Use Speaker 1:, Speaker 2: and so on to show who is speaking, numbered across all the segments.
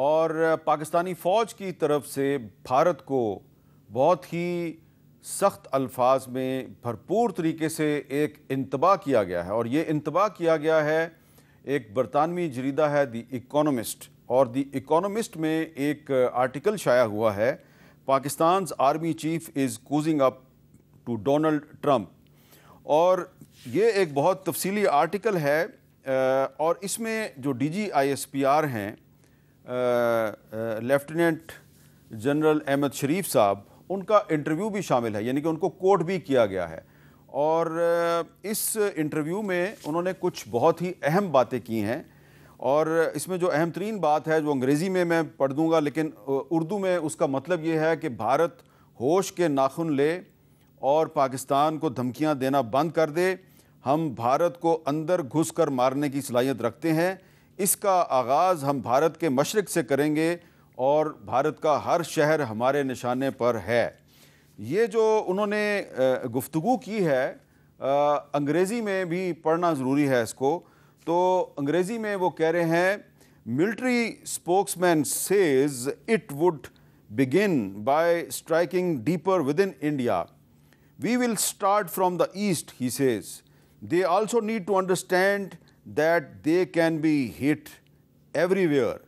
Speaker 1: और पाकिस्तानी फ़ौज की तरफ से भारत को बहुत ही सख्त अल्फाज में भरपूर तरीके से एक इंतबाह किया गया है। और ये इंतबाह किया गया है, एक बरतानवी जरीदा है दी इकोनॉमिस्ट, और दी इकोनॉमिस्ट में एक आर्टिकल शाया हुआ है, Pakistan army chief is cozying up to Donald Trump. और ये एक बहुत तफसीली आर्टिकल है और इसमें जो DGISPR हैं लेफ्टिनेंट जनरल अहमद शरीफ साहब, उनका इंटरव्यू भी शामिल है, यानी कि उनको कोट भी किया गया है। और इस इंटरव्यू में उन्होंने कुछ बहुत ही अहम बातें की हैं। और इसमें जो अहम तरीन बात है, जो अंग्रेज़ी में मैं पढ़ दूँगा, लेकिन उर्दू में उसका मतलब ये है कि भारत होश के नाखून ले और पाकिस्तान को धमकियां देना बंद कर दे। हम भारत को अंदर घुस कर मारने की सलाहियत रखते हैं। इसका आगाज़ हम भारत के मशरिक़ से करेंगे और भारत का हर शहर हमारे निशाने पर है। ये जो उन्होंने गुफ्तगू की है, अंग्रेज़ी में भी पढ़ना ज़रूरी है इसको। तो अंग्रेज़ी में वो कह रहे हैं, military spokesman says it would begin by striking deeper with in India. We will start from the east, he says. They also need to understand that they can be hit everywhere.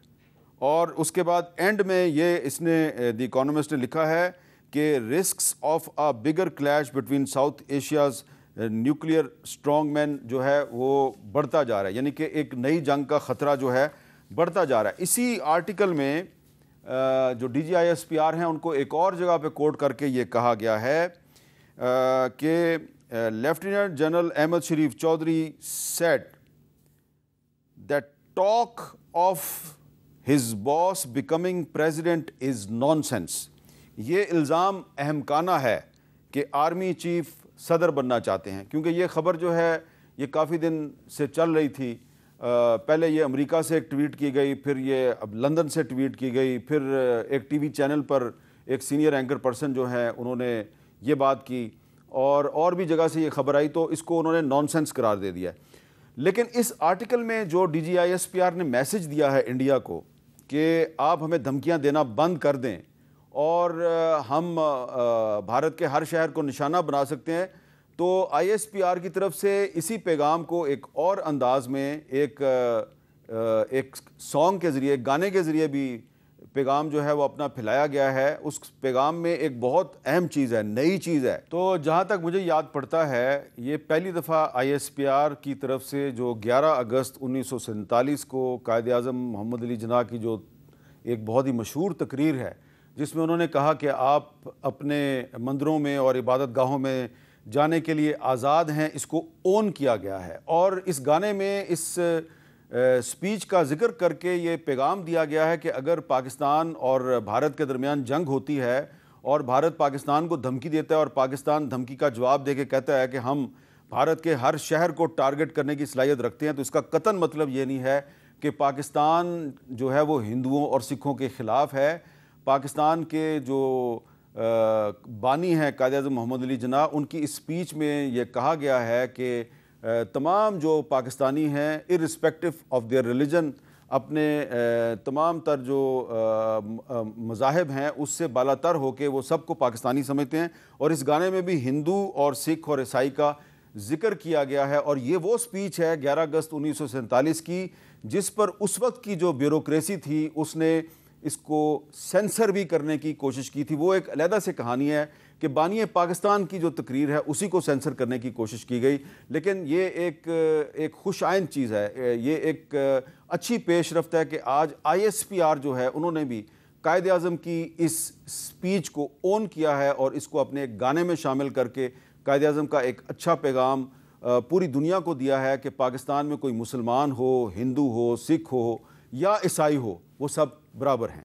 Speaker 1: और उसके बाद and में ये इसने the economist ने लिखा है कि risks of a bigger clash between south Asia's nuclear strong man जो है वो बढ़ता जा रहा है, यानी कि एक नई जंग का ख़तरा जो है बढ़ता जा रहा है। इसी आर्टिकल में जो DGISPR हैं उनको एक और जगह पे कोट करके ये कहा गया है कि lieutenant general Ahmad Sharif Chaudhry said that talk of his boss becoming president is nonsense. ये इल्ज़ाम अहमकाना है कि आर्मी चीफ सदर बनना चाहते हैं, क्योंकि ये ख़बर जो है ये काफ़ी दिन से चल रही थी। पहले ये अमेरिका से एक ट्वीट की गई, फिर ये अब लंदन से ट्वीट की गई, फिर एक TV चैनल पर एक सीनियर एंकर पर्सन जो है उन्होंने ये बात की, और भी जगह से ये खबर आई, तो इसको उन्होंने नॉनसेंस करार दे दिया। लेकिन इस आर्टिकल में जो DGISPR ने मैसेज दिया है इंडिया को कि आप हमें धमकियां देना बंद कर दें और हम भारत के हर शहर को निशाना बना सकते हैं, तो ISPR की तरफ से इसी पैगाम को एक और अंदाज में एक सॉन्ग के ज़रिए, गाने के ज़रिए भी पैगाम जो है वो अपना फैलाया गया है। उस पैगाम में एक बहुत अहम चीज़ है, नई चीज़ है। तो जहाँ तक मुझे याद पड़ता है, ये पहली दफ़ा ISPR की तरफ से जो 11 अगस्त 1947 को कायद-ए-आज़म मोहम्मद अली जिन्ना की जो एक बहुत ही मशहूर तकरीर है, जिसमें उन्होंने कहा कि आप अपने मंदिरों में और इबादत गाहों में जाने के लिए आज़ाद हैं, इसको ओन किया गया है। और इस गाने में इस स्पीच का जिक्र करके ये पैगाम दिया गया है कि अगर पाकिस्तान और भारत के दरमियान जंग होती है और भारत पाकिस्तान को धमकी देता है और पाकिस्तान धमकी का जवाब दे के कहता है कि हम भारत के हर शहर को टारगेट करने की सलाहियत रखते हैं, तो इसका कतन मतलब ये नहीं है कि पाकिस्तान जो है वो हिंदुओं और सिखों के ख़िलाफ़ है। पाकिस्तान के जो बानी हैं कायद-ए-आज़म मोहम्मद अली जिन्ना, उनकी स्पीच में ये कहा गया है कि तमाम जो पाकिस्तानी हैं इर्रिस्पेक्टिव ऑफ देयर रिलीजन, अपने तमाम तर जो मज़ाहिब हैं उससे बालातर होके वो सबको पाकिस्तानी समझते हैं। और इस गाने में भी हिंदू और सिख और ईसाई का जिक्र किया गया है। और ये वो स्पीच है 11 अगस्त 1947 की, जिस पर उस वक्त की जो ब्यूरोक्रेसी थी उसने इसको सेंसर भी करने की कोशिश की थी। वो एक अलहदा से कहानी है कि बानी पाकिस्तान की जो तकरीर है उसी को सेंसर करने की कोशिश की गई। लेकिन ये एक खुश आइंद चीज़ है, ये एक अच्छी पेशरफ्त है कि आज ISPR जो है उन्होंने भी कायद-ए-आज़म की इस स्पीच को ओन किया है और इसको अपने एक गाने में शामिल करके कायद-ए-आज़म का एक अच्छा पैगाम पूरी दुनिया को दिया है कि पाकिस्तान में कोई मुसलमान हो, हिंदू हो, सिख हो या ईसाई हो, वो सब बराबर हैं।